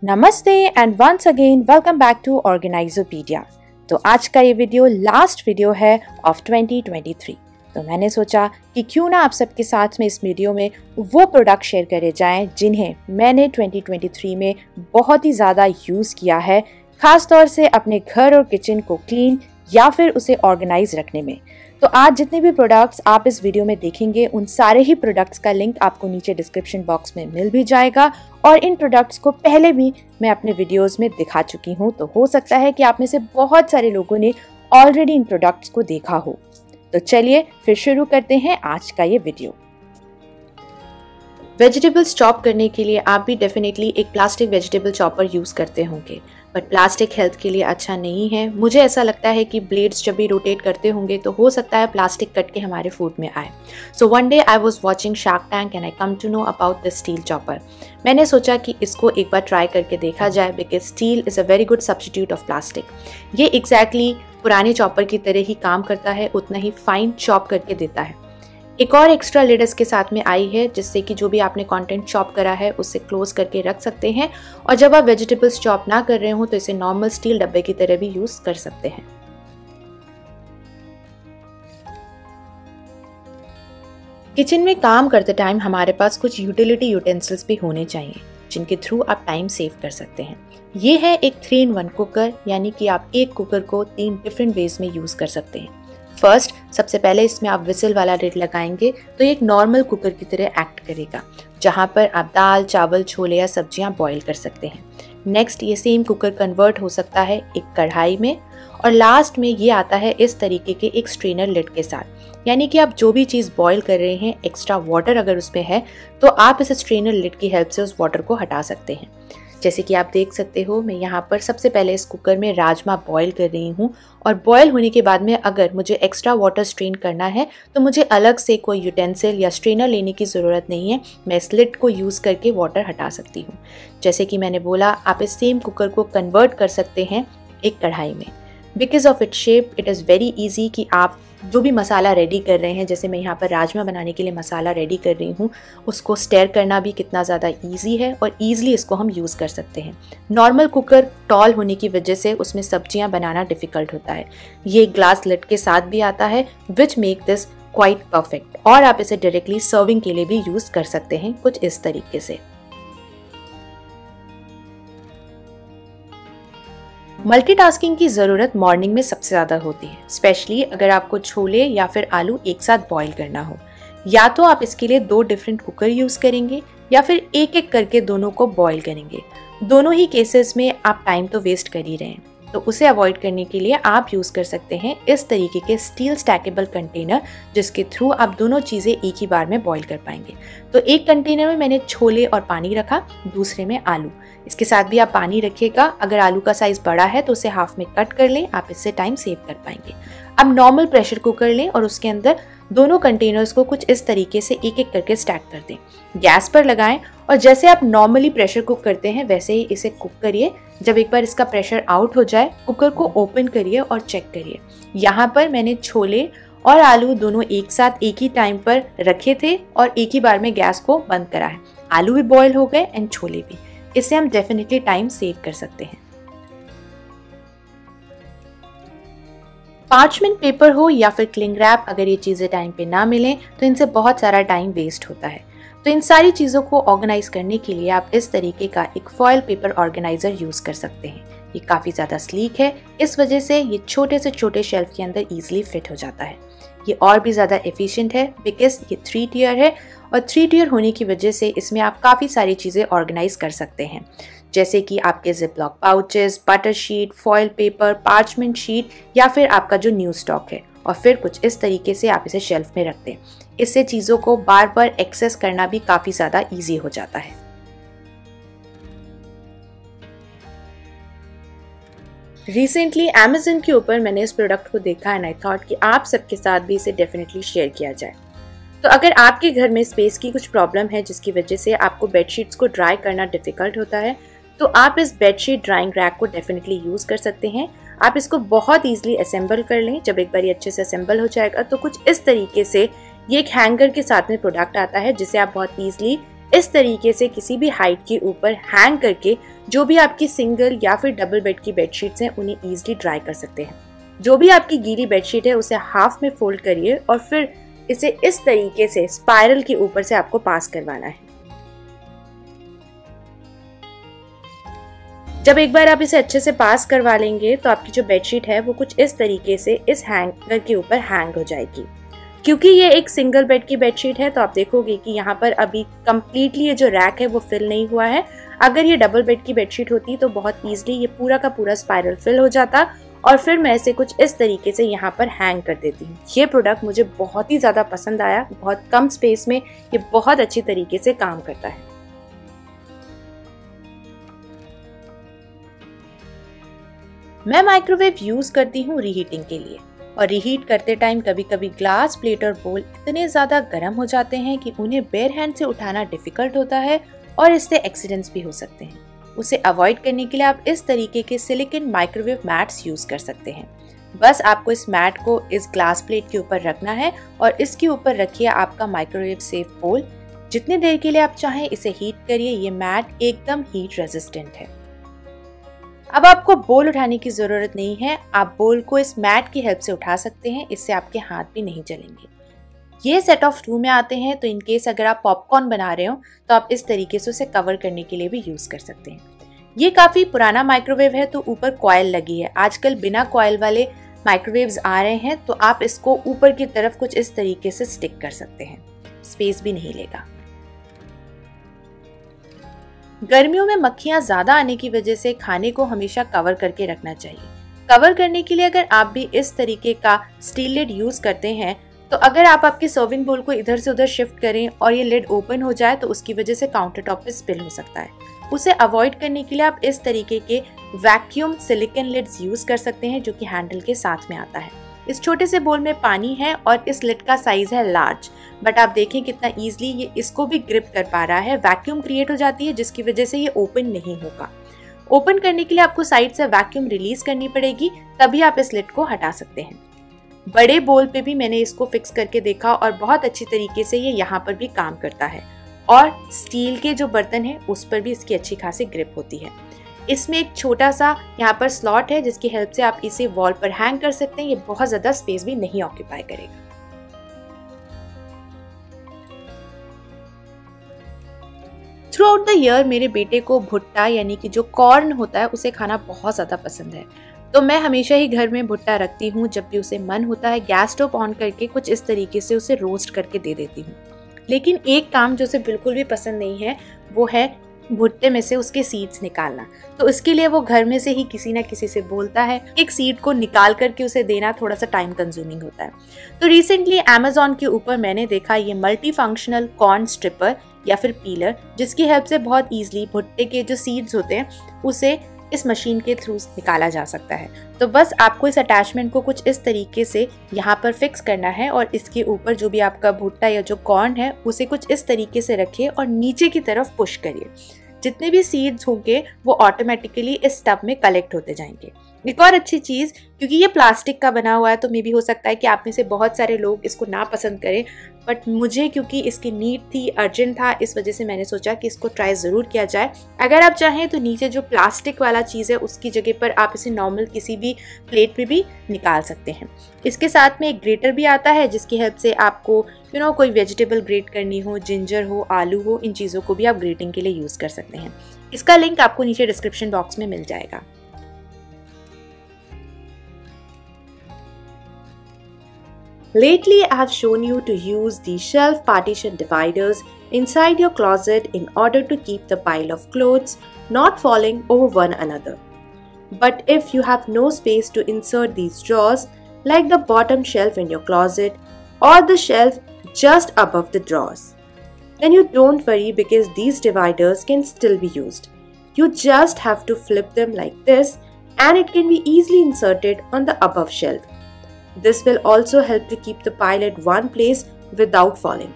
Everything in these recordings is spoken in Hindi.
नमस्ते and once again welcome back to Organizopedia. तो आज का ये वीडियो लास्ट वीडियो है ऑफ 2023। तो मैंने सोचा कि क्यों ना आप सबके साथ में इस वीडियो में वो प्रोडक्ट शेयर करे जाएं जिन्हें मैंने 2023 में बहुत ही ज़्यादा यूज़ किया है, ख़ास तौर से अपने घर और किचन को क्लीन या फिर उसे ऑर्गेनाइज रखने में। तो आज जितने भी प्रोडक्ट्स आप इस वीडियो में देखेंगे उन सारे ही प्रोडक्ट्स का लिंक आपको नीचे डिस्क्रिप्शन बॉक्स में मिल भी जाएगा और इन प्रोडक्ट्स को पहले भी मैं अपने वीडियोस में दिखा चुकी हूँ। तो हो सकता है कि आप में से बहुत सारे लोगों ने ऑलरेडी इन प्रोडक्ट्स को देखा हो। तो चलिए फिर शुरू करते हैं आज का ये वीडियो। वेजिटेबल्स चॉप करने के लिए आप भी डेफिनेटली एक प्लास्टिक वेजिटेबल चॉपर यूज़ करते होंगे, बट प्लास्टिक हेल्थ के लिए अच्छा नहीं है। मुझे ऐसा लगता है कि ब्लेड्स जब भी रोटेट करते होंगे तो हो सकता है प्लास्टिक कट के हमारे फूड में आए। So one day I was watching Shark Tank and I come to know about the steel chopper. मैंने सोचा कि इसको एक बार ट्राई करके देखा जाए because steel is a very good substitute of plastic. ये एग्जैक्टली पुराने चॉपर की तरह ही काम करता है, उतना ही फाइन चॉप करके देता है। एक और एक्स्ट्रा लिड इसके साथ में आई है जिससे कि जो भी आपने कंटेंट चॉप करा है उससे क्लोज करके रख सकते हैं और जब आप वेजिटेबल्स चॉप ना कर रहे हो तो इसे नॉर्मल स्टील डब्बे की तरह भी यूज कर सकते हैं। किचन में काम करते टाइम हमारे पास कुछ यूटिलिटी यूटेंसिल्स भी होने चाहिए जिनके थ्रू आप टाइम सेव कर सकते हैं। ये है एक 3-in-1 कुकर, यानी कि आप एक कुकर को 3 डिफरेंट वेज में यूज कर सकते हैं। फर्स्ट, सबसे पहले इसमें आप विसल वाला लिड लगाएंगे तो ये एक नॉर्मल कुकर की तरह एक्ट करेगा जहाँ पर आप दाल, चावल, छोले या सब्जियाँ बॉईल कर सकते हैं। नेक्स्ट, ये सेम कुकर कन्वर्ट हो सकता है एक कढ़ाई में और लास्ट में ये आता है इस तरीके के एक स्ट्रेनर लिड के साथ, यानी कि आप जो भी चीज़ बॉईल कर रहे हैं, एक्स्ट्रा वाटर अगर उसमें है तो आप इस स्ट्रेनर लिड की हेल्प से उस वाटर को हटा सकते हैं। जैसे कि आप देख सकते हो, मैं यहाँ पर सबसे पहले इस कुकर में राजमा बॉईल कर रही हूँ और बॉईल होने के बाद में अगर मुझे एक्स्ट्रा वाटर स्ट्रेन करना है तो मुझे अलग से कोई यूटेंसिल या स्ट्रेनर लेने की ज़रूरत नहीं है। मैं इस लिड को यूज़ करके वाटर हटा सकती हूँ। जैसे कि मैंने बोला, आप इस सेम कुकर को कन्वर्ट कर सकते हैं एक कढ़ाई में। Because of it shape it is very easy कि आप जो भी मसाला रेडी कर रहे हैं, जैसे मैं यहाँ पर राजमा बनाने के लिए मसाला रेडी कर रही हूँ, उसको स्टेयर करना भी कितना ज़्यादा ईजी है और ईजिली इसको हम यूज़ कर सकते हैं। नॉर्मल कुकर टॉल होने की वजह से उसमें सब्जियाँ बनाना डिफ़िकल्ट होता है। ये ग्लास लिड के साथ भी आता है which make this quite perfect और आप इसे डायरेक्टली सर्विंग के लिए भी यूज़ कर सकते हैं कुछ इस तरीके से। मल्टीटास्किंग की ज़रूरत मॉर्निंग में सबसे ज़्यादा होती है, स्पेशली अगर आपको छोले या फिर आलू एक साथ बॉईल करना हो। या तो आप इसके लिए 2 डिफरेंट कुकर यूज़ करेंगे या फिर एक एक करके दोनों को बॉईल करेंगे। दोनों ही केसेस में आप टाइम तो वेस्ट कर ही रहे हैं, तो उसे अवॉइड करने के लिए आप यूज़ कर सकते हैं इस तरीके के स्टील स्टैकेबल कंटेनर जिसके थ्रू आप दोनों चीज़ें एक ही बार में बॉईल कर पाएंगे। तो एक कंटेनर में मैंने छोले और पानी रखा, दूसरे में आलू। इसके साथ भी आप पानी रखिएगा। अगर आलू का साइज़ बड़ा है तो उसे हाफ में कट कर लें, आप इससे टाइम सेव कर पाएंगे। अब नॉर्मल प्रेशर कुकर लें और उसके अंदर दोनों कंटेनर्स को कुछ इस तरीके से एक एक करके स्टैक कर दें। गैस पर लगाएं और जैसे आप नॉर्मली प्रेशर कुक करते हैं वैसे ही इसे कुक करिए। जब एक बार इसका प्रेशर आउट हो जाए, कुकर को ओपन करिए और चेक करिए। यहाँ पर मैंने छोले और आलू दोनों एक साथ एक ही टाइम पर रखे थे और एक ही बार में गैस को बंद करा है। आलू भी बॉयल हो गए एंड छोले भी। इससे हम डेफिनेटली टाइम सेव कर सकते हैं। पार्चमेंट पेपर हो या फिर क्लिंग रैप, अगर ये चीज़ें टाइम पे ना मिलें तो इनसे बहुत सारा टाइम वेस्ट होता है। तो इन सारी चीज़ों को ऑर्गेनाइज करने के लिए आप इस तरीके का एक फॉयल पेपर ऑर्गेनाइजर यूज़ कर सकते हैं। ये काफ़ी ज़्यादा स्लीक है, इस वजह से ये छोटे से छोटे शेल्फ के अंदर ईजिली फिट हो जाता है। ये और भी ज़्यादा एफिशिएंट है बिकॉज ये 3 टियर है और 3 टियर होने की वजह से इसमें आप काफ़ी सारी चीज़ें ऑर्गेनाइज कर सकते हैं, जैसे कि आपके ziplock pouches, butter sheet, foil paper, parchment sheet या फिर आपका जो न्यूज़ स्टॉक है। और फिर कुछ इस तरीके से आप इसे शेल्फ में रख दें। इससे चीज़ों को बार बार एक्सेस करना भी काफ़ी ज़्यादा ईजी हो जाता है। रिसेंटली अमेज़न के ऊपर मैंने इस प्रोडक्ट को देखा एंड आई थॉट कि आप सबके साथ भी इसे डेफिनेटली शेयर किया जाए। तो अगर आपके घर में स्पेस की कुछ प्रॉब्लम है जिसकी वजह से आपको बेडशीट्स को ड्राई करना डिफ़िकल्ट होता है, तो आप इस बेडशीट ड्राइंग रैक को डेफिनेटली यूज़ कर सकते हैं। आप इसको बहुत ईजिली असेंबल कर लें। जब एक बार ये अच्छे से असेंबल हो जाएगा तो कुछ इस तरीके से ये एक हैंगर के साथ में प्रोडक्ट आता है जिसे आप बहुत ईजिली इस तरीके से किसी भी हाइट के ऊपर हैंग करके जो भी आपकी सिंगल या फिर डबल बेड की बेडशीट्स हैं उन्हें ईजिली ड्राई कर सकते हैं। जो भी आपकी गीली बेडशीट है उसे हाफ में फोल्ड करिए और फिर इसे इस तरीके से स्पाइरल के ऊपर से आपको पास करवाना है। जब एक बार आप इसे अच्छे से पास करवा लेंगे तो आपकी जो बेडशीट है वो कुछ इस तरीके से इस हैंगर के ऊपर हैंग हो जाएगी। क्योंकि ये एक सिंगल बेड की बेडशीट है तो आप देखोगे कि यहाँ पर अभी कम्प्लीटली ये जो रैक है वो फिल नहीं हुआ है। अगर ये डबल बेड की बेडशीट होती तो बहुत ईजिली ये पूरा का पूरा स्पाइरल फिल हो जाता और फिर मैं इसे कुछ इस तरीके से यहाँ पर हैंग कर देती हूँ। ये प्रोडक्ट मुझे बहुत ही ज़्यादा पसंद आया। बहुत कम स्पेस में ये बहुत अच्छी तरीके से काम करता है। मैं माइक्रोवेव यूज करती हूँ रीहीटिंग के लिए और रीहीट करते टाइम कभी कभी ग्लास प्लेट और बोल इतने ज़्यादा गर्म हो जाते हैं कि उन्हें बेयर हैंड से उठाना डिफिकल्ट होता है और इससे एक्सीडेंट्स भी हो सकते हैं। उसे अवॉइड करने के लिए आप इस तरीके के सिलिकॉन माइक्रोवेव मैट्स यूज कर सकते हैं। बस आपको इस मैट को इस ग्लास प्लेट के ऊपर रखना है और इसके ऊपर रखिए आपका माइक्रोवेव सेफ बोल। जितनी देर के लिए आप चाहें इसे हीट करिए। ये मैट एकदम हीट रेजिस्टेंट है। अब आपको बोल उठाने की जरूरत नहीं है। आप बोल को इस मैट की हेल्प से उठा सकते हैं। इससे आपके हाथ भी नहीं जलेंगे। ये सेट ऑफ 2 में आते हैं तो इन केस अगर आप पॉपकॉर्न बना रहे हो तो आप इस तरीके से उसे कवर करने के लिए भी यूज कर सकते हैं। ये काफी पुराना माइक्रोवेव है तो ऊपर कॉइल लगी है। आजकल बिना कॉइल वाले माइक्रोवेव्स आ रहे हैं तो आप इसको ऊपर की तरफ कुछ इस तरीके से स्टिक कर सकते हैं। स्पेस भी नहीं लेगा। गर्मियों में मक्खियां ज्यादा आने की वजह से खाने को हमेशा कवर करके रखना चाहिए। कवर करने के लिए अगर आप भी इस तरीके का स्टील लिड यूज करते हैं तो अगर आप आपके सर्विंग बोल को इधर से उधर शिफ्ट करें और ये लिड ओपन हो जाए तो उसकी वजह से काउंटर टॉप पे स्पिल हो सकता है। उसे अवॉइड करने के लिए आप इस तरीके के वैक्यूम सिलिकॉन लिड्स यूज कर सकते हैं जो कि हैंडल के साथ में आता है। इस छोटे से बोल में पानी है और इस लिड का साइज है लार्ज, बट आप देखें कितना इजीली ये इसको भी ग्रिप कर पा रहा है। वैक्यूम क्रिएट हो जाती है जिसकी वजह से ये ओपन नहीं होगा। ओपन करने के लिए आपको साइड से वैक्यूम रिलीज करनी पड़ेगी, तभी आप इस लिड को हटा सकते हैं। बड़े बोल पे भी मैंने इसको फिक्स करके देखा और बहुत अच्छी तरीके से ये यहाँ पर भी काम करता है और स्टील के जो बर्तन है उस पर भी इसकी अच्छी खासी ग्रिप होती है। इसमें एक छोटा सा यहाँ पर स्लॉट है जिसकी हेल्प से आप इसे वॉल पर हैंग कर सकते हैं। ये बहुत ज्यादा स्पेस भी नहीं ऑक्यूपाई करेगा। थ्रू आउट द ईयर मेरे बेटे को भुट्टा यानी कि जो कॉर्न होता है उसे खाना बहुत ज्यादा पसंद है, तो मैं हमेशा ही घर में भुट्टा रखती हूँ। जब भी उसे मन होता है गैस स्टोव ऑन करके कुछ इस तरीके से उसे रोस्ट करके दे देती हूँ। लेकिन एक काम जो उसे बिल्कुल भी पसंद नहीं है वो है भुट्टे में से उसके सीड्स निकालना। तो इसके लिए वो घर में से ही किसी ना किसी से बोलता है। एक सीड को निकाल करके उसे देना थोड़ा सा टाइम कंज्यूमिंग होता है। तो रिसेंटली अमेज़ॉन के ऊपर मैंने देखा ये मल्टी फंक्शनल कॉर्न स्ट्रिपर या फिर पीलर, जिसकी हेल्प से बहुत ईजिली भुट्टे के जो सीड्स होते हैं उसे इस मशीन के थ्रू निकाला जा सकता है। तो बस आपको इस अटैचमेंट को कुछ इस तरीके से यहाँ पर फिक्स करना है और इसके ऊपर जो भी आपका भुट्टा या जो कॉर्न है उसे कुछ इस तरीके से रखिए और नीचे की तरफ पुश करिए। जितने भी सीड्स होंगे वो ऑटोमेटिकली इस टब में कलेक्ट होते जाएंगे। एक और अच्छी चीज़, क्योंकि ये प्लास्टिक का बना हुआ है तो मे भी हो सकता है कि आप में से बहुत सारे लोग इसको ना पसंद करें, बट मुझे क्योंकि इसकी नीड थी, अर्जेंट था, इस वजह से मैंने सोचा कि इसको ट्राई ज़रूर किया जाए। अगर आप चाहें तो नीचे जो प्लास्टिक वाला चीज़ है उसकी जगह पर आप इसे नॉर्मल किसी भी प्लेट में भी निकाल सकते हैं। इसके साथ में एक ग्रेटर भी आता है जिसकी हेल्प से आपको कोई वेजिटेबल ग्रेट करनी हो, जिंजर हो, आलू हो, इन चीज़ों को भी आप ग्रेटिंग के लिए यूज़ कर सकते हैं। इसका लिंक आपको नीचे डिस्क्रिप्शन बॉक्स में मिल जाएगा। Lately, I have shown you to use the shelf partition dividers inside your closet in order to keep the pile of clothes not falling over one another. But if you have no space to insert these drawers, like the bottom shelf in your closet or the shelf just above the drawers, then you don't worry because these dividers can still be used. You just have to flip them like this and it can be easily inserted on the above shelf. This will also help to keep the pile at one place without falling.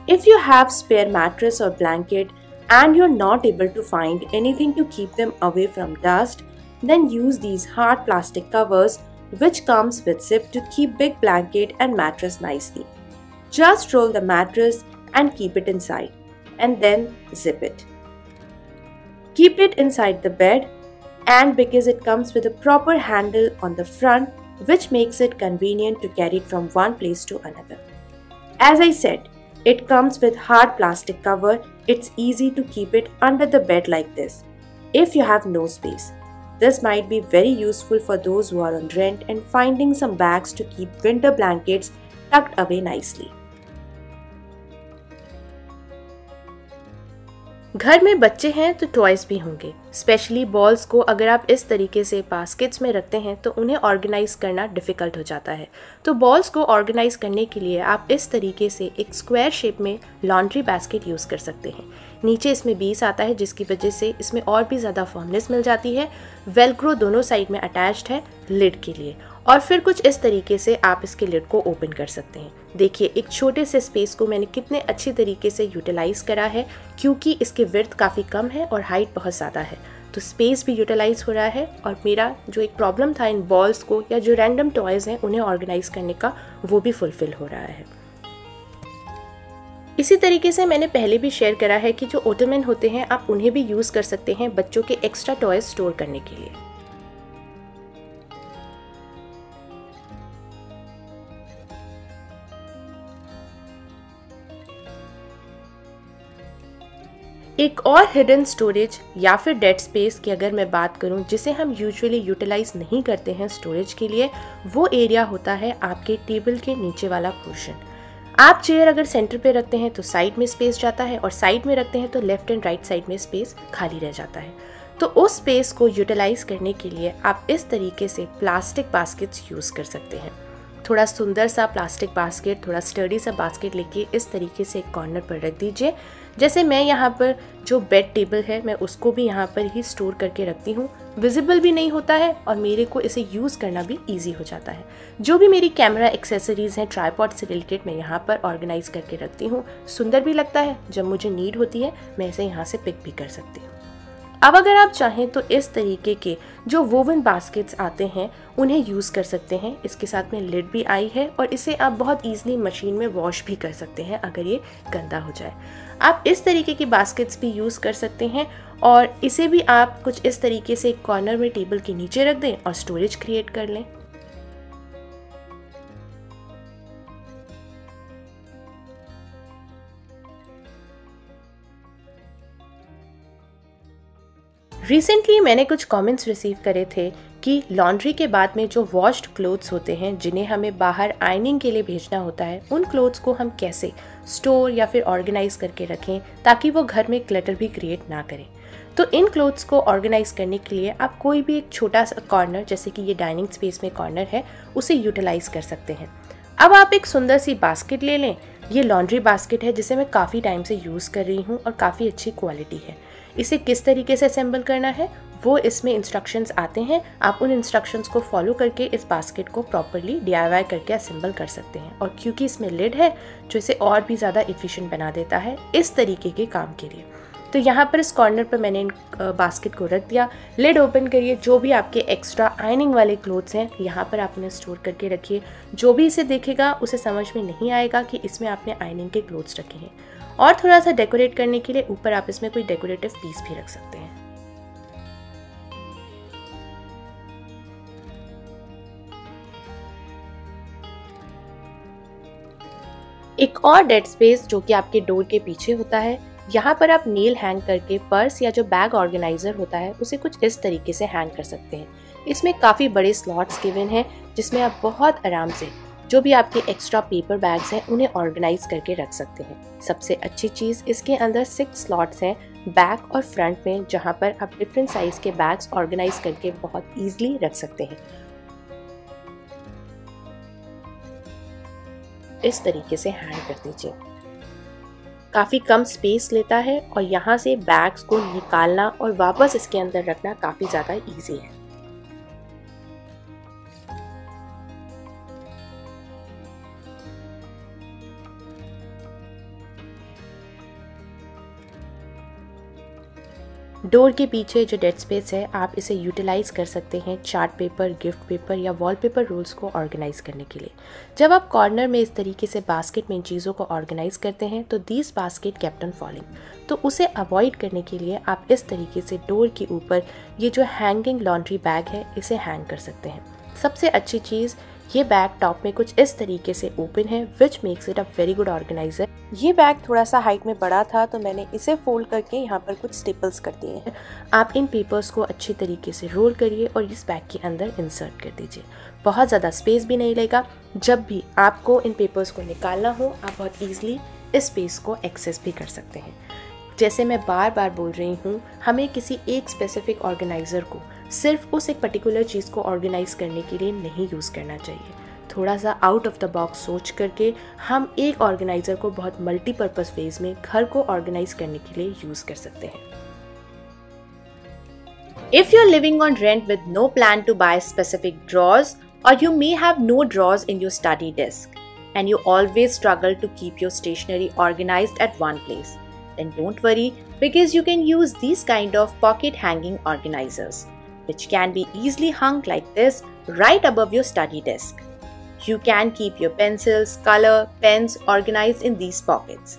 If you have spare mattress or blanket and you're not able to find anything to keep them away from dust, then use these hard plastic covers which comes with zip to keep big blanket and mattress nicely. Just roll the mattress and keep it inside, and then zip it. Keep it inside the bed, and because it comes with a proper handle on the front, which makes it convenient to carry it from one place to another. As I said, it comes with hard plastic cover. It's easy to keep it under the bed like this if you have no space. This might be very useful for those who are on rent and finding some bags to keep winter blankets tucked away nicely. घर में बच्चे हैं तो टॉयज भी होंगे। स्पेशली बॉल्स को अगर आप इस तरीके से बास्केट्स में रखते हैं तो उन्हें ऑर्गेनाइज करना डिफ़िकल्ट हो जाता है। तो बॉल्स को ऑर्गेनाइज करने के लिए आप इस तरीके से एक स्क्वायर शेप में लॉन्ड्री बास्केट यूज़ कर सकते हैं। नीचे इसमें बीस आता है जिसकी वजह से इसमें और भी ज़्यादा फर्मनेस मिल जाती है। वेलक्रो दोनों साइड में अटैच्ड है लिड के लिए, और फिर कुछ इस तरीके से आप इसके लिड को ओपन कर सकते हैं। देखिए एक छोटे से स्पेस को मैंने कितने अच्छी तरीके से यूटिलाइज करा है, क्योंकि इसकी विड्थ काफ़ी कम है और हाइट बहुत ज़्यादा है, तो स्पेस भी यूटिलाइज हो रहा है और मेरा जो एक प्रॉब्लम था इन बॉल्स को या जो रैंडम टॉयज़ हैं उन्हें ऑर्गेनाइज करने का, वो भी फुलफिल हो रहा है। इसी तरीके से मैंने पहले भी शेयर करा है कि जो ओटोमन होते हैं आप उन्हें भी यूज़ कर सकते हैं बच्चों के एक्स्ट्रा टॉयज स्टोर करने के लिए। एक और हिडन स्टोरेज या फिर डेड स्पेस की अगर मैं बात करूं जिसे हम यूजुअली यूटिलाइज नहीं करते हैं स्टोरेज के लिए, वो एरिया होता है आपके टेबल के नीचे वाला पोर्शन। आप चेयर अगर सेंटर पे रखते हैं तो साइड में स्पेस जाता है, और साइड में रखते हैं तो लेफ्ट एंड राइट साइड में स्पेस खाली रह जाता है। तो उस स्पेस को यूटिलाइज करने के लिए आप इस तरीके से प्लास्टिक बास्केट्स यूज़ कर सकते हैं। थोड़ा सुंदर सा प्लास्टिक बास्केट, थोड़ा स्टर्डी सा बास्केट लेके इस तरीके से एक कॉर्नर पर रख दीजिए। जैसे मैं यहाँ पर जो बेड टेबल है मैं उसको भी यहाँ पर ही स्टोर करके रखती हूँ। विजिबल भी नहीं होता है और मेरे को इसे यूज़ करना भी ईजी हो जाता है। जो भी मेरी कैमरा एक्सेसरीज़ हैं ट्राइपॉड से रिलेटेड मैं यहाँ पर ऑर्गेनाइज करके रखती हूँ। सुंदर भी लगता है, जब मुझे नीड होती है मैं इसे यहाँ से पिक भी कर सकती हूँ। अब अगर आप चाहें तो इस तरीके के जो वोवन बास्केट्स आते हैं उन्हें यूज़ कर सकते हैं। इसके साथ में लिड भी आई है और इसे आप बहुत ईजिली मशीन में वॉश भी कर सकते हैं अगर ये गंदा हो जाए। आप इस तरीके की बास्केट्स भी यूज़ कर सकते हैं और इसे भी आप कुछ इस तरीके से एक कॉर्नर में टेबल के नीचे रख दें और स्टोरेज क्रिएट कर लें। रिसेंटली मैंने कुछ कमेंट्स रिसीव करे थे कि लॉन्ड्री के बाद में जो वॉश्ड क्लोथ्स होते हैं जिन्हें हमें बाहर आयनिंग के लिए भेजना होता है, उन क्लोथ्स को हम कैसे स्टोर या फिर ऑर्गेनाइज करके रखें ताकि वो घर में क्लटर भी क्रिएट ना करें। तो इन क्लोथ्स को ऑर्गेनाइज करने के लिए आप कोई भी एक छोटा सा कॉर्नर, जैसे कि ये डाइनिंग स्पेस में कॉर्नर है, उसे यूटिलाइज कर सकते हैं। अब आप एक सुंदर सी बास्केट ले लें। ये लॉन्ड्री बास्केट है जिसे मैं काफ़ी टाइम से यूज़ कर रही हूँ और काफ़ी अच्छी क्वालिटी है। इसे किस तरीके से असेंबल करना है वो इसमें इंस्ट्रक्शंस आते हैं। आप उन इंस्ट्रक्शंस को फॉलो करके इस बास्केट को प्रॉपरली DIY करके असेंबल कर सकते हैं। और क्योंकि इसमें लिड है जो इसे और भी ज़्यादा एफिशिएंट बना देता है इस तरीके के काम के लिए। तो यहाँ पर इस कॉर्नर पर मैंने इन बास्केट को रख दिया। लिड ओपन करिए, जो भी आपके एक्स्ट्रा आयनिंग वाले क्लोथ्स हैं यहाँ पर आप उन्हें स्टोर करके रखिए। जो भी इसे देखेगा उसे समझ में नहीं आएगा कि इसमें आपने आयनिंग के क्लोथ्स रखे हैं। और थोड़ा सा डेकोरेट करने के लिए ऊपर आप इसमें कोई डेकोरेटिव पीस भी रख सकते हैं। एक और डेड स्पेस जो कि आपके डोर के पीछे होता है, यहाँ पर आप नेल हैंग करके पर्स या जो बैग ऑर्गेनाइजर होता है उसे कुछ इस तरीके से हैंग कर सकते हैं। इसमें काफ़ी बड़े स्लॉट्स गिवन हैं जिसमें आप बहुत आराम से जो भी आपके एक्स्ट्रा पेपर बैग्स हैं उन्हें ऑर्गेनाइज करके रख सकते हैं। सबसे अच्छी चीज़ इसके अंदर 6 स्लॉट्स हैं बैक और फ्रंट में, जहाँ पर आप डिफरेंट साइज के बैग्स ऑर्गेनाइज करके बहुत ईजिली रख सकते हैं। इस तरीके से हैंग कर दीजिए। काफ़ी कम स्पेस लेता है और यहाँ से बैग्स को निकालना और वापस इसके अंदर रखना काफ़ी ज़्यादा इजी है। डोर के पीछे जो डेड स्पेस है आप इसे यूटिलाइज़ कर सकते हैं चार्ट पेपर, गिफ्ट पेपर या वॉलपेपर रोल्स को ऑर्गेनाइज करने के लिए। जब आप कॉर्नर में इस तरीके से बास्केट में इन चीज़ों को ऑर्गेनाइज करते हैं तो this basket kept on falling, तो उसे अवॉइड करने के लिए आप इस तरीके से डोर के ऊपर ये जो हैंगिंग लॉन्ड्री बैग है इसे हैंग कर सकते हैं। सबसे अच्छी चीज़, ये बैग टॉप में कुछ इस तरीके से ओपन है which makes it a very good organiser. ये बैग थोड़ा सा हाइट में बड़ा था तो मैंने इसे फोल्ड करके यहाँ पर कुछ स्टेपल्स कर दिए हैं। आप इन पेपर्स को अच्छी तरीके से रोल करिए और इस बैग के अंदर इंसर्ट कर दीजिए। बहुत ज़्यादा स्पेस भी नहीं लेगा। जब भी आपको इन पेपर्स को निकालना हो आप बहुत ईजिली इस स्पेस को एक्सेस भी कर सकते हैं। जैसे मैं बार बार बोल रही हूँ, हमें किसी एक स्पेसिफिक ऑर्गेनाइज़र को सिर्फ उस एक पर्टिकुलर चीज़ को ऑर्गेनाइज करने के लिए नहीं यूज़ करना चाहिए। थोड़ा सा आउट ऑफ द बॉक्स सोच करके हम एक ऑर्गेनाइज़र को बहुत मल्टीपर्पज़ वेज में घर को ऑर्गेनाइज करने के लिए यूज़ कर सकते हैं। If you're living on rent with no plan to buy specific drawers, or you may have no drawers in your study desk, and you always struggle to keep your stationery organized at one place, then don't worry, because you can use these kind of pocket hanging organizers, which can be easily hung like this right above your study desk. You can keep your pencils, color, pens organized in these pockets.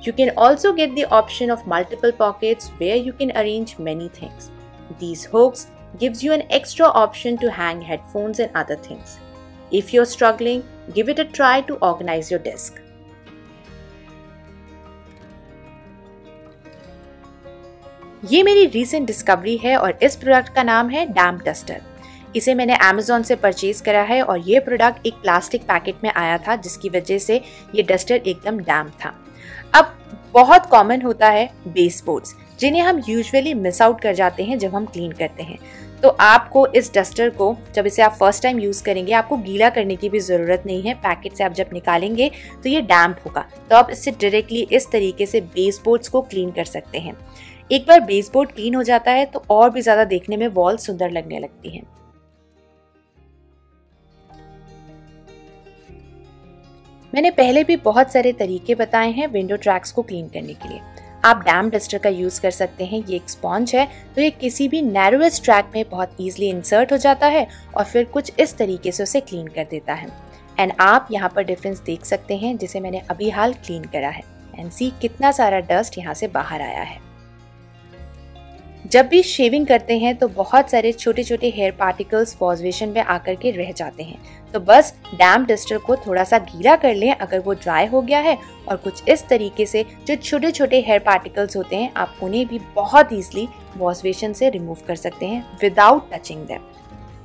You can also get the option of multiple pockets where you can arrange many things. These hooks gives you an extra option to hang headphones and other things. If you're struggling, give it a try to organize your desk. ये मेरी रीसेंट डिस्कवरी है और इस प्रोडक्ट का नाम है डैम्प डस्टर। इसे मैंने Amazon से परचेज करा है और ये प्रोडक्ट एक प्लास्टिक पैकेट में आया था जिसकी वजह से ये डस्टर एकदम डैम्प था। अब बहुत कॉमन होता है बेसबोर्ड्स जिन्हें हम यूजुअली मिस आउट कर जाते हैं जब हम क्लीन करते हैं। तो आपको इस डस्टर को जब इसे आप फर्स्ट टाइम यूज़ करेंगे आपको गीला करने की भी ज़रूरत नहीं है। पैकेट से आप जब निकालेंगे तो ये डैम्प होगा, तो आप इससे डायरेक्टली इस तरीके से बेसबोर्ड्स को क्लीन कर सकते हैं। एक बार बेसबोर्ड क्लीन हो जाता है तो और भी ज़्यादा देखने में वॉल सुंदर लगने लगती हैं। मैंने पहले भी बहुत सारे तरीके बताए हैं विंडो ट्रैक्स को क्लीन करने के लिए। आप डैम्प डस्टर का यूज़ कर सकते हैं। ये एक स्पॉन्ज है तो ये किसी भी नैरोएस्ट ट्रैक में बहुत ईजिली इंसर्ट हो जाता है और फिर कुछ इस तरीके से उसे क्लीन कर देता है। एंड आप यहाँ पर डिफरेंस देख सकते हैं जिसे मैंने अभी हाल क्लीन करा है। एंड सी कितना सारा डस्ट यहाँ से बाहर आया है। जब भी शेविंग करते हैं तो बहुत सारे छोटे छोटे हेयर पार्टिकल्स वॉश बेसिन में आकर के रह जाते हैं, तो बस डैम्प डस्टर को थोड़ा सा गीला कर लें अगर वो ड्राई हो गया है और कुछ इस तरीके से जो छोटे छोटे हेयर पार्टिकल्स होते हैं आप उन्हें भी बहुत ईजिली वॉश बेसिन से रिमूव कर सकते हैं विदाउट टचिंग देम।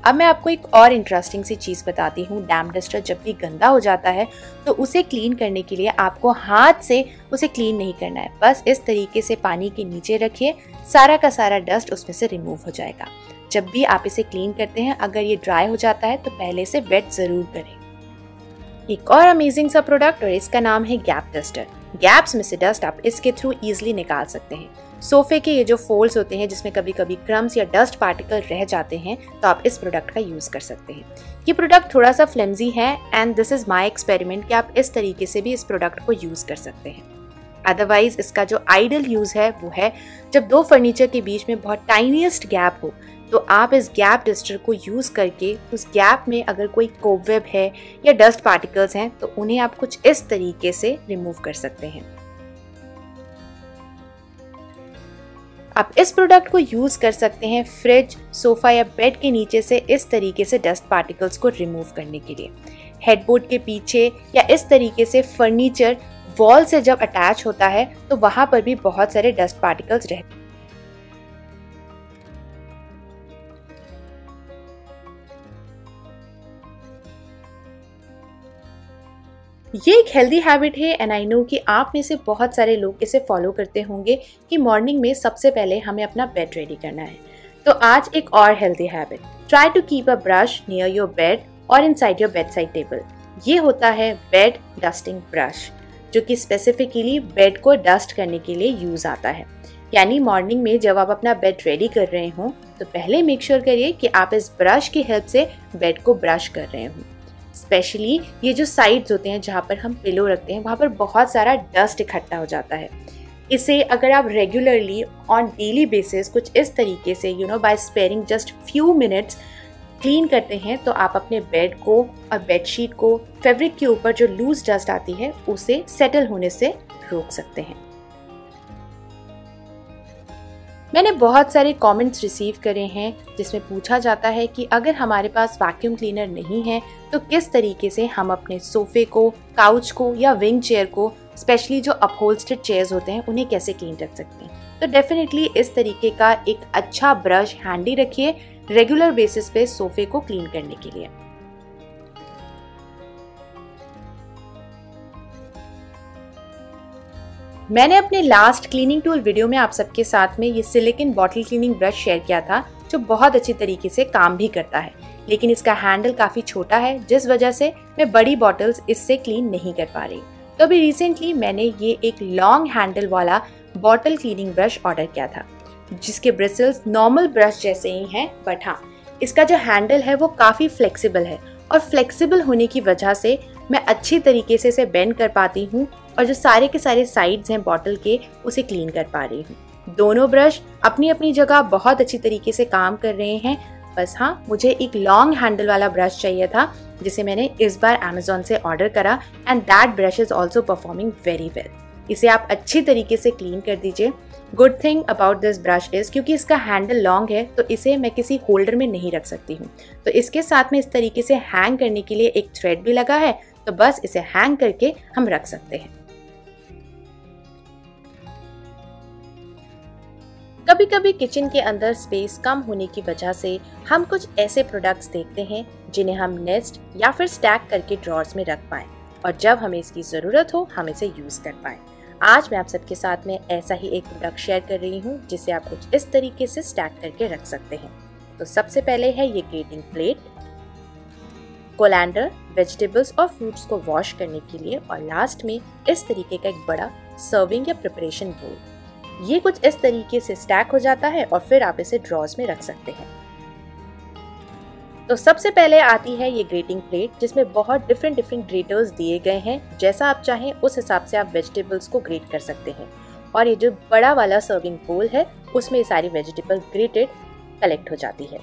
अब मैं आपको एक और इंटरेस्टिंग सी चीज़ बताती हूँ। डैम्प डस्टर जब भी गंदा हो जाता है तो उसे क्लीन करने के लिए आपको हाथ से उसे क्लीन नहीं करना है, बस इस तरीके से पानी के नीचे रखिए, सारा का सारा डस्ट उसमें से रिमूव हो जाएगा। जब भी आप इसे क्लीन करते हैं अगर ये ड्राई हो जाता है तो पहले से वेट ज़रूर करें। एक और अमेजिंग सा प्रोडक्ट और इसका नाम है गैप डस्टर। गैप्स में से डस्ट आप इसके थ्रू ईजिली निकाल सकते हैं। सोफे के ये जो फोल्ड्स होते हैं जिसमें कभी कभी क्रम्स या डस्ट पार्टिकल रह जाते हैं तो आप इस प्रोडक्ट का यूज़ कर सकते हैं। ये प्रोडक्ट थोड़ा सा फ्लेम्जी है and this is my experiment कि आप इस तरीके से भी इस प्रोडक्ट को यूज़ कर सकते हैं। अदरवाइज इसका जो आइडियल यूज़ है वो है जब दो फर्नीचर के बीच में बहुत टाइनीएस्ट गैप हो तो आप इस गैप डस्टर को यूज़ करके उस गैप में अगर कोई कोबवेब है या डस्ट पार्टिकल्स हैं तो उन्हें आप कुछ इस तरीके से रिमूव कर सकते हैं। आप इस प्रोडक्ट को यूज़ कर सकते हैं फ्रिज, सोफ़ा या बेड के नीचे से इस तरीके से डस्ट पार्टिकल्स को रिमूव करने के लिए। हेडबोर्ड के पीछे या इस तरीके से फर्नीचर वॉल से जब अटैच होता है तो वहाँ पर भी बहुत सारे डस्ट पार्टिकल्स रहते हैं। ये एक हेल्दी हैबिट है एंड आई नो कि आप में से बहुत सारे लोग इसे फॉलो करते होंगे कि मॉर्निंग में सबसे पहले हमें अपना बेड रेडी करना है। तो आज एक और healthy habit, try to keep a brush near your bed और inside your bedside table. ये होता है बेड डस्टिंग ब्रश जो कि स्पेसिफिकली बेड को डस्ट करने के लिए यूज़ आता है। यानी मॉर्निंग में जब आप अपना बेड रेडी कर रहे हों तो पहले मेक श्योर करिए कि आप इस ब्रश की हेल्प से बेड को ब्रश कर रहे हों। स्पेशली ये जो साइड्स होते हैं जहाँ पर हम पिलो रखते हैं वहाँ पर बहुत सारा डस्ट इकट्ठा हो जाता है। इसे अगर आप रेगुलरली ऑन डेली बेसिस कुछ इस तरीके से by sparing just few minutes clean करते हैं तो आप अपने बेड को और बेडशीट को फैब्रिक के ऊपर जो लूज डस्ट आती है उसे सेटल होने से रोक सकते हैं। मैंने बहुत सारे कमेंट्स रिसीव करे हैं जिसमें पूछा जाता है कि अगर हमारे पास वैक्यूम क्लीनर नहीं है तो किस तरीके से हम अपने सोफे को, काउच को या विंग चेयर को, स्पेशली जो अपहोल्स्टेड चेयर्स होते हैं, उन्हें कैसे क्लीन रख सकते हैं। तो डेफिनेटली इस तरीके का एक अच्छा ब्रश हैंडी रखिए रेगुलर बेसिस पे सोफे को क्लीन करने के लिए। मैंने अपने लास्ट क्लीनिंग टूल वीडियो में आप सबके साथ में ये silicon bottle cleaning brush share किया था जो बहुत अच्छी तरीके से काम भी करता है, लेकिन इसका हैंडल काफी छोटा है जिस वजह से मैं बड़ी बॉटल्स इससे क्लीन नहीं कर पा रही। तो अभी रिसेंटली मैंने ये एक लॉन्ग हैंडल वाला बॉटल क्लीनिंग ब्रश ऑर्डर किया था जिसके ब्रिसल्स नॉर्मल ब्रश जैसे ही हैं, बट हाँ इसका जो हैंडल है वो काफी फ्लेक्सिबल है और फ्लेक्सिबल होने की वजह से मैं अच्छी तरीके से इसे बेंड कर पाती हूँ और जो सारे के सारे साइड्स हैं बॉटल के उसे क्लीन कर पा रही हूँ। दोनों ब्रश अपनी अपनी जगह बहुत अच्छी तरीके से काम कर रहे हैं, बस हाँ मुझे एक लॉन्ग हैंडल वाला ब्रश चाहिए था जिसे मैंने इस बार Amazon से ऑर्डर करा and that brush is also performing very well. इसे आप अच्छी तरीके से क्लीन कर दीजिए। Good thing about this brush is क्योंकि इसका हैंडल लॉन्ग है तो इसे मैं किसी होल्डर में नहीं रख सकती हूँ, तो इसके साथ में इस तरीके से हैंग करने के लिए एक थ्रेड भी लगा है, तो बस इसे हैंग करके हम रख सकते हैं। कभी कभी किचन के अंदर स्पेस कम होने की वजह से हम कुछ ऐसे प्रोडक्ट्स देखते हैं जिन्हें हम नेस्ट या फिर स्टैक करके ड्रॉर्स में रख पाएं और जब हमें इसकी ज़रूरत हो हम इसे यूज़ कर पाएं। आज मैं आप सबके साथ में ऐसा ही एक प्रोडक्ट शेयर कर रही हूँ जिसे आप कुछ इस तरीके से स्टैक करके रख सकते हैं। तो सबसे पहले है ये ग्रेटिंग प्लेट, कोलैंडर, वेजिटेबल्स और फ्रूट्स को वॉश करने के लिए, और लास्ट में इस तरीके का एक बड़ा सर्विंग या प्रिपरेशन बोल। ये कुछ इस तरीके से स्टैक हो जाता है और फिर आप इसे ड्रॉर्स में रख सकते हैं। तो सबसे पहले आती है ये ग्रेटिंग प्लेट जिसमें बहुत डिफरेंट ग्रेटर्स दिए गए हैं, जैसा आप चाहें उस हिसाब से आप वेजिटेबल्स को ग्रेट कर सकते हैं। और ये जो बड़ा वाला सर्विंग बोल है उसमें ये सारी वेजिटेबल ग्रेटेड कलेक्ट हो जाती है।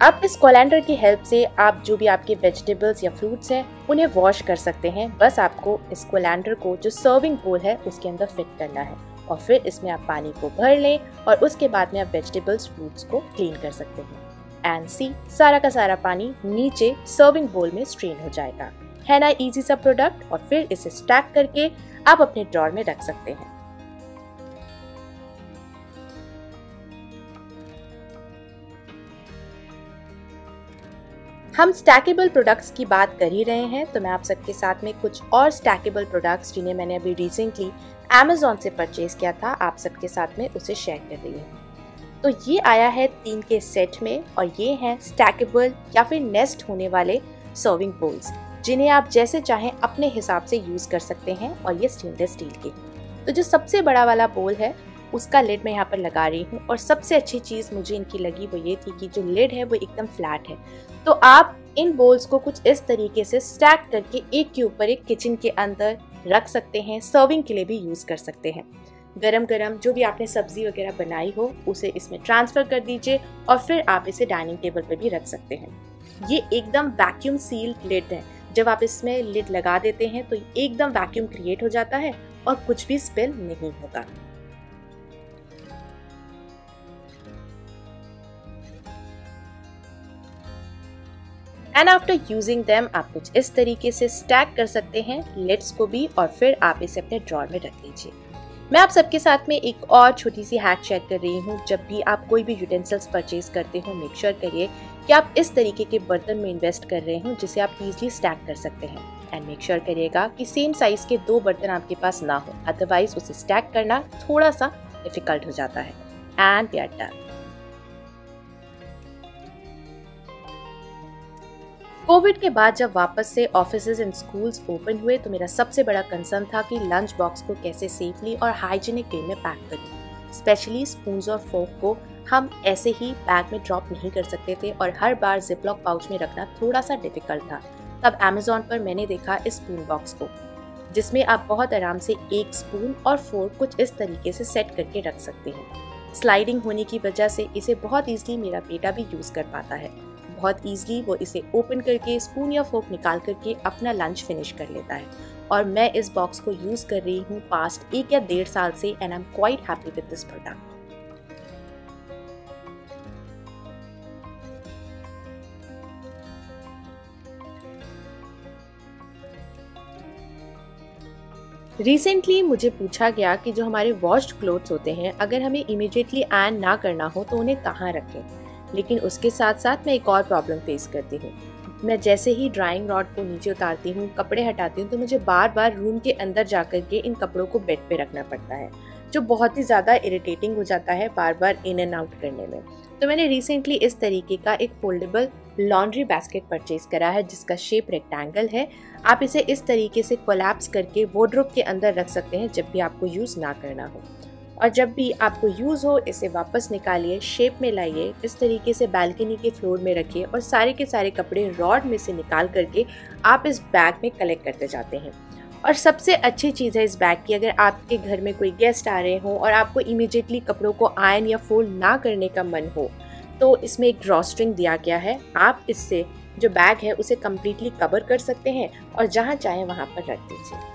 अब इस कोलैंडर की हेल्प से आप जो भी आपके वेजिटेबल्स या फ्रूट्स हैं उन्हें वॉश कर सकते हैं। बस आपको इस कोलैंडर को जो सर्विंग बोल है उसके अंदर फिट करना है और फिर इसमें आप पानी को भर लें और उसके बाद में आप वेजिटेबल्स फ्रूट्स को क्लीन कर सकते हैं। एंड सी सारा का सारा पानी नीचे सर्विंग बोल में स्ट्रेन हो जाएगा। है ना इजी सा प्रोडक्ट। और फिर इसे स्टैक करके आप अपने ड्रॉर में रख सकते हैं। हम स्टैकेबल प्रोडक्ट्स की बात कर ही रहे हैं तो मैं आप सबके साथ में कुछ और स्टैकेबल प्रोडक्ट्स जिन्हें मैंने अभी रिसेंटली Amazon से परचेज किया था आप सबके साथ में उसे शेयर कर रही हूँ। तो ये आया है 3 के सेट में और ये हैं स्टैकेबल या फिर नेस्ट होने वाले सर्विंग बोल्स जिन्हें आप जैसे चाहें अपने हिसाब से यूज कर सकते हैं। और ये स्टेनलेस स्टील के। तो जो सबसे बड़ा वाला बोल है उसका लिड मैं यहाँ पर लगा रही हूँ और सबसे अच्छी चीज़ मुझे इनकी लगी वो ये थी कि जो लिड है वो एकदम फ्लैट है। तो आप इन बोल्स को कुछ इस तरीके से स्टैक करके एक के ऊपर एक किचन के अंदर रख सकते हैं। सर्विंग के लिए भी यूज़ कर सकते हैं। गरम गरम जो भी आपने सब्जी वगैरह बनाई हो उसे इसमें ट्रांसफ़र कर दीजिए और फिर आप इसे डाइनिंग टेबल पर भी रख सकते हैं। ये एकदम वैक्यूम सील्ड लिड है। जब आप इसमें लिड लगा देते हैं तो एकदम वैक्यूम क्रिएट हो जाता है और कुछ भी स्पिल नहीं होगा। एंड आफ्टर यूजिंग देम आप कुछ इस तरीके से स्टैक कर सकते हैं लिड्स को भी और फिर आप इसे अपने ड्रॉर में रख दीजिए। मैं आप सबके साथ में एक और छोटी सी हैक शेयर कर रही हूँ। जब भी आप कोई भी यूटेंसिल्स परचेज करते हो मेक श्योर करिए कि आप इस तरीके के बर्तन में इन्वेस्ट कर रहे हो जिसे आप इजीली स्टैक कर सकते हैं। एंड मेक श्योर करिएगा कि सेम साइज के 2 बर्तन आपके पास ना हो, अदरवाइज उसे स्टैक करना थोड़ा सा डिफिकल्ट हो जाता है। And we are done. Covid के बाद जब वापस से ऑफिसेज एंड स्कूल्स ओपन हुए तो मेरा सबसे बड़ा कंसर्न था कि लंच बॉक्स को कैसे सेफली और हाइजीनिक वे में पैक करूं। स्पेशली स्पून्स और फोर्क को हम ऐसे ही बैग में ड्रॉप नहीं कर सकते थे और हर बार जिपलॉक पाउच में रखना थोड़ा सा डिफिकल्ट था। तब अमेज़ॉन पर मैंने देखा इस स्पून बॉक्स को, जिसमें आप बहुत आराम से एक स्पून और फोर्क कुछ इस तरीके से सेट करके रख सकते हैं। स्लाइडिंग होने की वजह से इसे बहुत ईजिली मेरा बेटा भी यूज़ कर पाता है। बहुत ईजिली वो इसे ओपन करके स्पून या फोर्क निकाल करके अपना लंच फिनिश कर लेता है। और मैं इस बॉक्स को यूज़ कर रही हूँ पास्ट 1 या 1.5 साल से, and I am quite happy with this product. Recently मुझे पूछा गया कि जो हमारे वॉश्ड क्लोथ्स होते हैं, अगर हमें इमीडिएटली आयरन ना करना हो तो उन्हें कहाँ रखें। लेकिन उसके साथ साथ मैं एक और प्रॉब्लम फेस करती हूँ। मैं जैसे ही ड्राइंग रॉड को नीचे उतारती हूँ, कपड़े हटाती हूँ, तो मुझे बार बार रूम के अंदर जाकर के इन कपड़ों को बेड पे रखना पड़ता है, जो बहुत ही ज़्यादा इरिटेटिंग हो जाता है बार बार इन एंड आउट करने में। तो मैंने रिसेंटली इस तरीके का एक फोल्डेबल लॉन्ड्री बास्केट परचेज करा है, जिसका शेप रेक्टेंगल है। आप इसे इस तरीके से कोलैप्स करके वार्डरोब के अंदर रख सकते हैं जब भी आपको यूज़ ना करना हो। और जब भी आपको यूज़ हो, इसे वापस निकालिए, शेप में लाइए, इस तरीके से बालकनी के फ्लोर में रखिए और सारे के सारे कपड़े रॉड में से निकाल करके आप इस बैग में कलेक्ट करते जाते हैं। और सबसे अच्छी चीज़ है इस बैग की, अगर आपके घर में कोई गेस्ट आ रहे हो और आपको इमीडिएटली कपड़ों को आयरन या फोल्ड ना करने का मन हो, तो इसमें एक ड्रॉस्ट्रिंग दिया गया है। आप इससे जो बैग है उसे कम्प्लीटली कवर कर सकते हैं और जहाँ चाहें वहाँ पर रख दीजिए।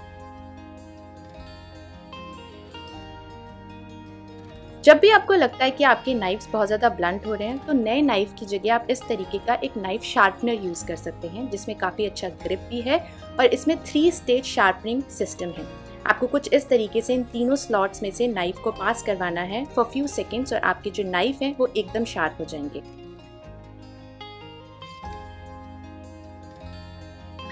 जब भी आपको लगता है कि आपके नाइफ्स बहुत ज़्यादा ब्लंट हो रहे हैं, तो नए नाइफ की जगह आप इस तरीके का एक नाइफ शार्पनर यूज़ कर सकते हैं, जिसमें काफ़ी अच्छा ग्रिप भी है और इसमें 3 स्टेज शार्पनिंग सिस्टम है। आपको कुछ इस तरीके से इन तीनों स्लॉट्स में से नाइफ को पास करवाना है फॉर फ्यू सेकेंड्स और आपके जो नाइफ हैं वो एकदम शार्प हो जाएंगे।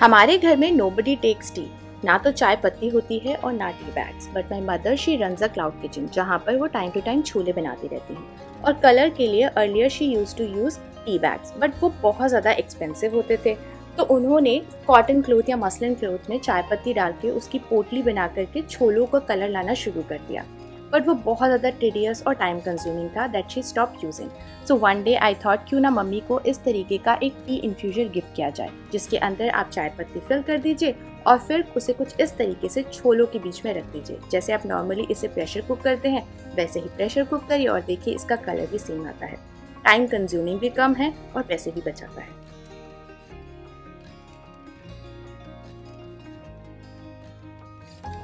हमारे घर में नोबडी टेक्स टी, ना तो चाय पत्ती होती है और ना T bags, but my mother she runs a cloud kitchen, जहाँ पर वो टाइम टू टाइम छोले बनाती रहती हैं। और कलर के लिए earlier she use to use tea bags, but वो बहुत ज़्यादा एक्सपेंसिव होते थे, तो उन्होंने कॉटन क्लोथ या मसलिन क्लोथ में चाय पत्ती डाल के उसकी पोटली बना करके छोलों का कलर लाना शुरू कर दिया। बट वो बहुत ज़्यादा टिडियस और टाइम कंज्यूमिंग था, that she stop using. So one day I thought क्यों ना मम्मी को इस तरीके का एक टी इन्फ्यूजर गिफ्ट किया जाए, जिसके अंदर आप चाय पत्ती फिल कर दीजिए और फिर उसे कुछ इस तरीके से छोलों के बीच में रख दीजिए। जैसे आप नॉर्मली इसे प्रेशर कुक करते हैं, वैसे ही प्रेशर कुक करिए और देखिए इसका कलर भी सेम आता है। टाइम कंज्यूमिंग भी कम है और पैसे भी बचाता है।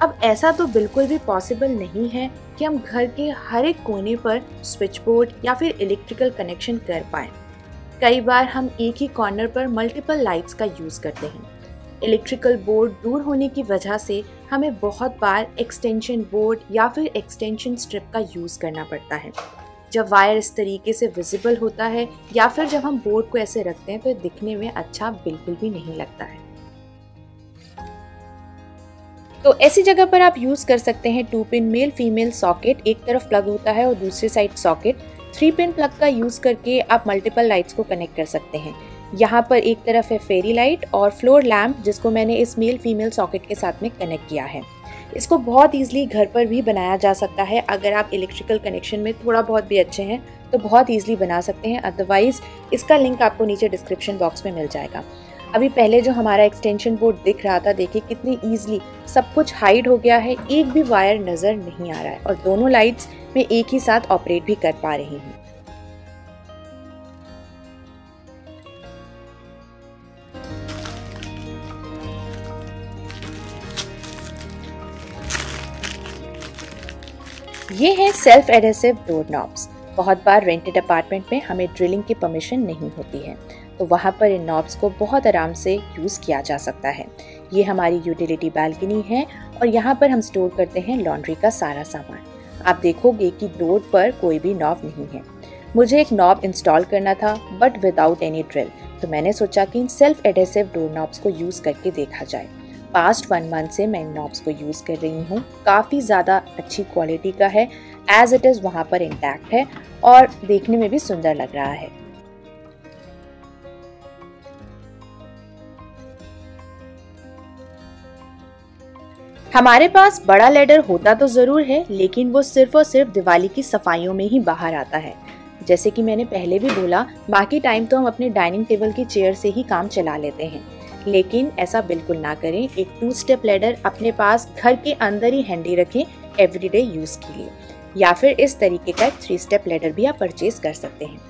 अब ऐसा तो बिल्कुल भी पॉसिबल नहीं है कि हम घर के हर एक कोने पर स्विच बोर्ड या फिर इलेक्ट्रिकल कनेक्शन कर पाएं। कई बार हम एक ही कॉर्नर पर मल्टीपल लाइट्स का यूज़ करते हैं। इलेक्ट्रिकल बोर्ड दूर होने की वजह से हमें बहुत बार एक्सटेंशन बोर्ड या फिर एक्सटेंशन स्ट्रिप का यूज़ करना पड़ता है। जब वायर इस तरीके से विजिबल होता है या फिर जब हम बोर्ड को ऐसे रखते हैं तो दिखने में अच्छा बिल्कुल भी नहीं लगता है। तो ऐसी जगह पर आप यूज़ कर सकते हैं 2 पिन मेल फीमेल सॉकेट, एक तरफ प्लग होता है और दूसरी साइड सॉकेट। 3 पिन प्लग का यूज़ करके आप मल्टीपल लाइट्स को कनेक्ट कर सकते हैं। यहाँ पर एक तरफ है फेरी लाइट और फ्लोर लैम्प, जिसको मैंने इस मेल फीमेल सॉकेट के साथ में कनेक्ट किया है। इसको बहुत ईजिली घर पर भी बनाया जा सकता है। अगर आप इलेक्ट्रिकल कनेक्शन में थोड़ा बहुत भी अच्छे हैं तो बहुत ईजिली बना सकते हैं, अदरवाइज इसका लिंक आपको नीचे डिस्क्रिप्शन बॉक्स में मिल जाएगा। अभी पहले जो हमारा एक्सटेंशन बोर्ड दिख रहा था, देखिए कितनी ईजिली सब कुछ हाइड हो गया है, एक भी वायर नज़र नहीं आ रहा है और दोनों लाइट्स मैं एक ही साथ ऑपरेट भी कर पा रही हूँ। ये है सेल्फ एडहेसिव डोर नॉब्स। बहुत बार रेंटेड अपार्टमेंट में हमें ड्रिलिंग की परमिशन नहीं होती है, तो वहाँ पर इन नॉब्स को बहुत आराम से यूज़ किया जा सकता है। ये हमारी यूटिलिटी बालकनी है और यहाँ पर हम स्टोर करते हैं लॉन्ड्री का सारा सामान। आप देखोगे कि डोर पर कोई भी नॉब नहीं है। मुझे एक नॉब इंस्टॉल करना था बट विदाउट एनी ड्रिल, तो मैंने सोचा कि in self adhesive door knobs को यूज़ करके देखा जाए। पास्ट 1 मंथ से मैं इन नॉब्स को यूज़ कर रही हूँ। काफ़ी ज़्यादा अच्छी क्वालिटी का है, एज इट इज़ वहाँ पर इंटैक्ट है और देखने में भी सुंदर लग रहा है। हमारे पास बड़ा लैडर होता तो ज़रूर है, लेकिन वो सिर्फ और सिर्फ दिवाली की सफाइयों में ही बाहर आता है। जैसे कि मैंने पहले भी बोला, बाकी टाइम तो हम अपने डाइनिंग टेबल की चेयर से ही काम चला लेते हैं। लेकिन ऐसा बिल्कुल ना करें। एक 2 स्टेप लैडर अपने पास घर के अंदर ही हैंडी रखें एवरीडे यूज़ के लिए, या फिर इस तरीके का एक 3 स्टेप लैडर भी आप परचेज कर सकते हैं।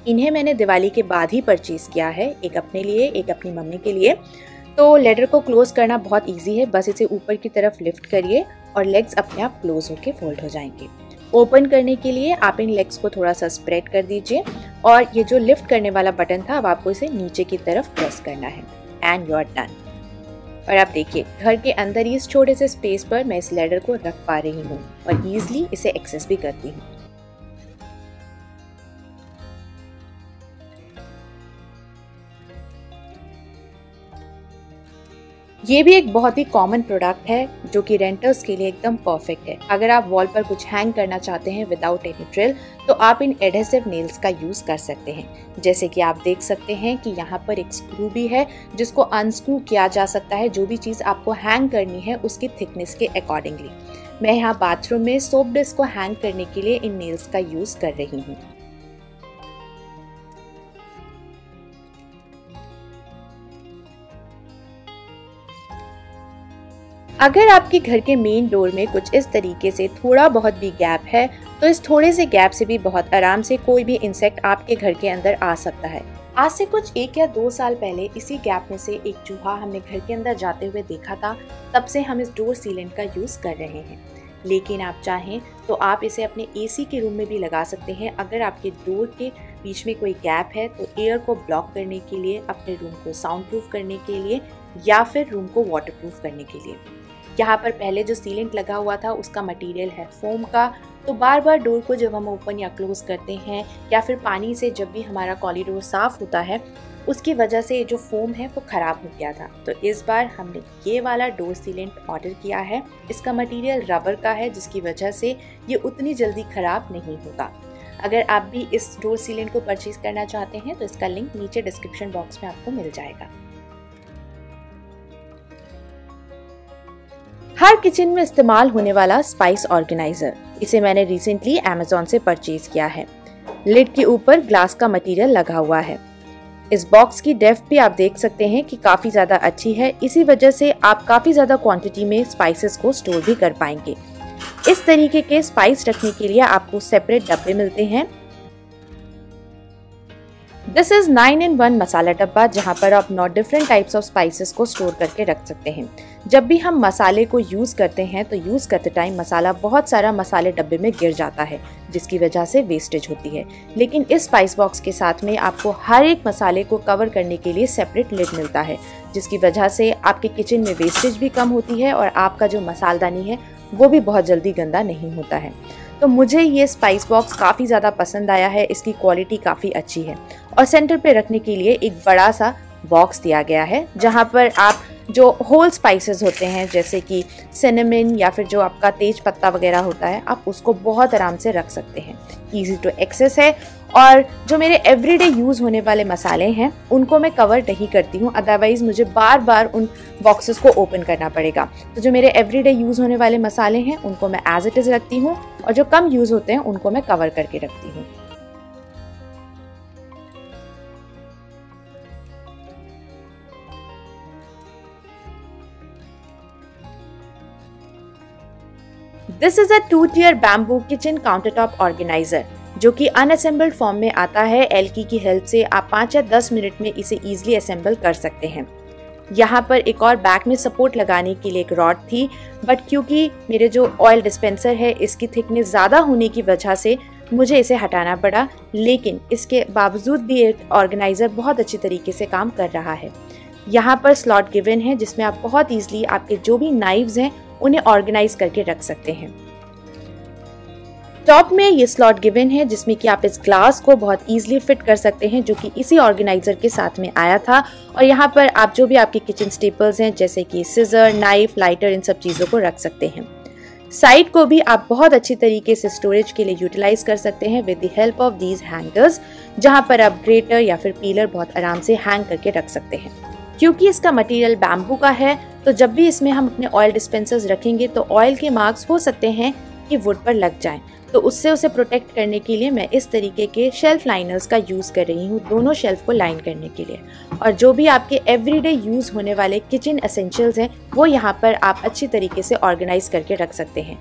इन्हें मैंने दिवाली के बाद ही परचेज किया है, एक अपने लिए, एक अपनी मम्मी के लिए। तो लैडर को क्लोज करना बहुत ईजी है, बस इसे ऊपर की तरफ लिफ्ट करिए और लेग्स अपने आप क्लोज होके फोल्ड हो जाएंगे। ओपन करने के लिए आप इन लेग्स को थोड़ा सा स्प्रेड कर दीजिए और ये जो लिफ्ट करने वाला बटन था अब आपको इसे नीचे की तरफ प्रेस करना है एंड यू आर डन। और आप देखिए घर के अंदर ही इस छोटे से स्पेस पर मैं इस लैडर को रख पा रही हूँ और ईजिली इसे एक्सेस भी करती हूँ। ये भी एक बहुत ही कॉमन प्रोडक्ट है जो कि रेंटर्स के लिए एकदम परफेक्ट है। अगर आप वॉल पर कुछ हैंग करना चाहते हैं विदाउट एनी ड्रिल तो आप इन एडहेसिव नेल्स का यूज कर सकते हैं। जैसे कि आप देख सकते हैं कि यहाँ पर एक स्क्रू भी है जिसको अनस्क्रू किया जा सकता है जो भी चीज़ आपको हैंग करनी है उसकी थिकनेस के अकॉर्डिंगली। मैं यहाँ बाथरूम में सोप डिश को हैंग करने के लिए इन नेल्स का यूज कर रही हूँ। अगर आपके घर के मेन डोर में कुछ इस तरीके से थोड़ा बहुत भी गैप है तो इस थोड़े से गैप से भी बहुत आराम से कोई भी इंसेक्ट आपके घर के अंदर आ सकता है। आज से कुछ 1 या 2 साल पहले इसी गैप में से एक चूहा हमने घर के अंदर जाते हुए देखा था, तब से हम इस डोर सीलेंट का यूज कर रहे हैं। लेकिन आप चाहें तो आप इसे अपने एसी के रूम में भी लगा सकते हैं। अगर आपके डोर के बीच में कोई गैप है तो एयर को ब्लॉक करने के लिए, अपने रूम को साउंड प्रूफ करने के लिए या फिर रूम को वाटर प्रूफ करने के लिए। यहाँ पर पहले जो सीलेंट लगा हुआ था उसका मटेरियल है फोम का, तो बार बार डोर को जब हम ओपन या क्लोज करते हैं या फिर पानी से जब भी हमारा कॉरिडोर साफ होता है उसकी वजह से जो फोम है वो खराब हो गया था। तो इस बार हमने ये वाला डोर सीलेंट ऑर्डर किया है। इसका मटेरियल रबर का है जिसकी वजह से ये उतनी जल्दी खराब नहीं होगा। अगर आप भी इस डोर सीलेंट को परचेज करना चाहते हैं तो इसका लिंक नीचे डिस्क्रिप्शन बॉक्स में आपको मिल जाएगा। हर किचन में इस्तेमाल होने वाला स्पाइस ऑर्गेनाइजर, इसे मैंने रिसेंटली अमेज़न से परचेज किया है। लिड के ऊपर ग्लास का मटेरियल लगा हुआ है। इस बॉक्स की डेप्थ भी आप देख सकते हैं कि काफ़ी ज़्यादा अच्छी है, इसी वजह से आप काफ़ी ज़्यादा क्वांटिटी में स्पाइसेस को स्टोर भी कर पाएंगे। इस तरीके के स्पाइस रखने के लिए आपको सेपरेट डब्बे मिलते हैं। दिस इज 9-in-1 मसाला डब्बा जहां पर आप 9 डिफरेंट टाइप्स ऑफ स्पाइसेस को स्टोर करके रख सकते हैं। जब भी हम मसाले को यूज़ करते हैं तो यूज़ करते टाइम मसाला बहुत सारा मसाले डब्बे में गिर जाता है जिसकी वजह से वेस्टेज होती है। लेकिन इस स्पाइस बॉक्स के साथ में आपको हर एक मसाले को कवर करने के लिए सेपरेट लिड मिलता है जिसकी वजह से आपके किचन में वेस्टेज भी कम होती है और आपका जो मसालदानी है वो भी बहुत जल्दी गंदा नहीं होता है। तो मुझे ये स्पाइस बॉक्स काफ़ी ज़्यादा पसंद आया है। इसकी क्वालिटी काफ़ी अच्छी है और सेंटर पे रखने के लिए एक बड़ा सा बॉक्स दिया गया है जहाँ पर आप जो होल स्पाइसेस होते हैं जैसे कि सिनेमन या फिर जो आपका तेज पत्ता वगैरह होता है आप उसको बहुत आराम से रख सकते हैं। ईजी टू एक्सेस है और जो मेरे एवरीडे यूज़ होने वाले मसाले हैं उनको मैं कवर नहीं करती हूँ, अदरवाइज़ मुझे बार बार उन बॉक्सेस को ओपन करना पड़ेगा। तो जो मेरे एवरीडे यूज़ होने वाले मसाले हैं उनको मैं एज इट इज़ रखती हूँ और जो कम यूज़ होते हैं उनको मैं कवर करके रखती हूँ। This is a 2-tier bamboo kitchen countertop organiser जो कि अनअसेंबल्ड फॉर्म में आता है। एलकी की हेल्प से आप 5 या 10 मिनट में इसे इजीली असेंबल कर सकते हैं। यहाँ पर एक और बैक में सपोर्ट लगाने के लिए एक रॉड थी, बट क्योंकि मेरे जो ऑयल डिस्पेंसर है इसकी थिकनेस ज़्यादा होने की वजह से मुझे इसे हटाना पड़ा। लेकिन इसके बावजूद भी ये ऑर्गेनाइज़र बहुत अच्छी तरीके से काम कर रहा है। यहाँ पर स्लॉट गिवन है जिसमें आप बहुत ईजिली आपके जो भी नाइव्स हैं उन्हें ऑर्गेनाइज करके रख सकते हैं। टॉप में ये स्लॉट गिवन है जिसमें कि आप इस ग्लास को बहुत इजीली फिट कर सकते हैं जो कि इसी ऑर्गेनाइजर के साथ में आया था। और यहाँ पर आप जो भी आपके किचन स्टेपल्स हैं जैसे कि सिजर, नाइफ, लाइटर, इन सब चीज़ों को रख सकते हैं। साइड को भी आप बहुत अच्छी तरीके से स्टोरेज के लिए यूटिलाइज कर सकते हैं with the help of these hangers, जहाँ पर आप ग्रेटर या फिर पीलर बहुत आराम से हैंग करके रख सकते हैं। क्योंकि इसका मटेरियल बैम्बू का है तो जब भी इसमें हम अपने ऑयल डिस्पेंसर्स रखेंगे तो ऑयल के मार्क्स हो सकते हैं कि वुड पर लग जाएं, तो उससे उसे प्रोटेक्ट करने के लिए मैं इस तरीके के शेल्फ लाइनर्स का यूज़ कर रही हूँ दोनों शेल्फ को लाइन करने के लिए। और जो भी आपके एवरीडे यूज़ होने वाले किचन एसेंशियल्स हैं वो यहाँ पर आप अच्छी तरीके से ऑर्गेनाइज करके रख सकते हैं।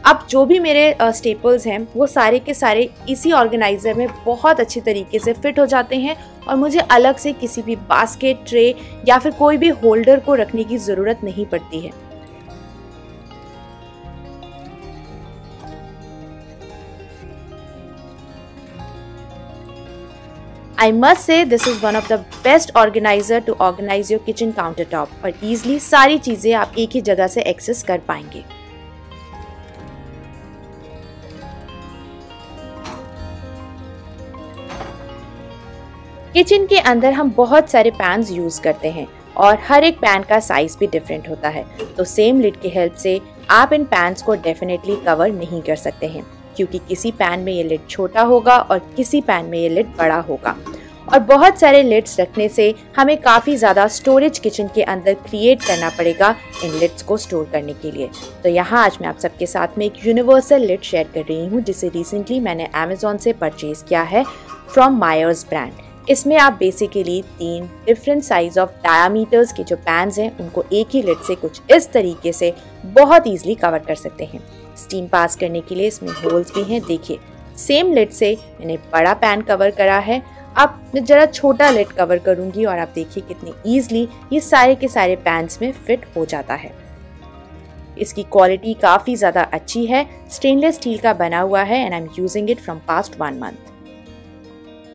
अब जो भी मेरे स्टेपल्स हैं वो सारे के सारे इसी ऑर्गेनाइज़र में बहुत अच्छी तरीके से फिट हो जाते हैं और मुझे अलग से किसी भी बास्केट, ट्रे या फिर कोई भी होल्डर को रखने की ज़रूरत नहीं पड़ती है। I must say this is one of the best organizer to organize your kitchen countertop और easily सारी चीज़ें आप एक ही जगह से एक्सेस कर पाएंगे। किचन के अंदर हम बहुत सारे पैन्स यूज़ करते हैं और हर एक पैन का साइज़ भी डिफरेंट होता है, तो सेम लिड की हेल्प से आप इन पैन्स को डेफिनेटली कवर नहीं कर सकते हैं, क्योंकि किसी पैन में ये लिड छोटा होगा और किसी पैन में ये लिड बड़ा होगा। और बहुत सारे लिड्स रखने से हमें काफ़ी ज़्यादा स्टोरेज किचन के अंदर क्रिएट करना पड़ेगा इन लिड्स को स्टोर करने के लिए। तो यहाँ आज मैं आप सबके साथ में एक यूनिवर्सल लिड शेयर कर रही हूँ जिसे रिसेंटली मैंने अमेज़ॉन से परचेज़ किया है फ्रॉम मायर्स ब्रांड। इसमें आप basically 3 different size of diameters के जो पैन्स हैं उनको एक ही लिड से कुछ इस तरीके से बहुत ईजिली कवर कर सकते हैं। स्टीम पास करने के लिए इसमें होल्स भी हैं। देखिए, सेम लिड से मैंने बड़ा पैन कवर करा है, अब मैं जरा छोटा लिड कवर करूंगी और आप देखिए कितनी ईजिली ये सारे के सारे पैन्स में फिट हो जाता है। इसकी क्वालिटी काफ़ी ज़्यादा अच्छी है, स्टेनलेस स्टील का बना हुआ है and I am using it from past 1 month.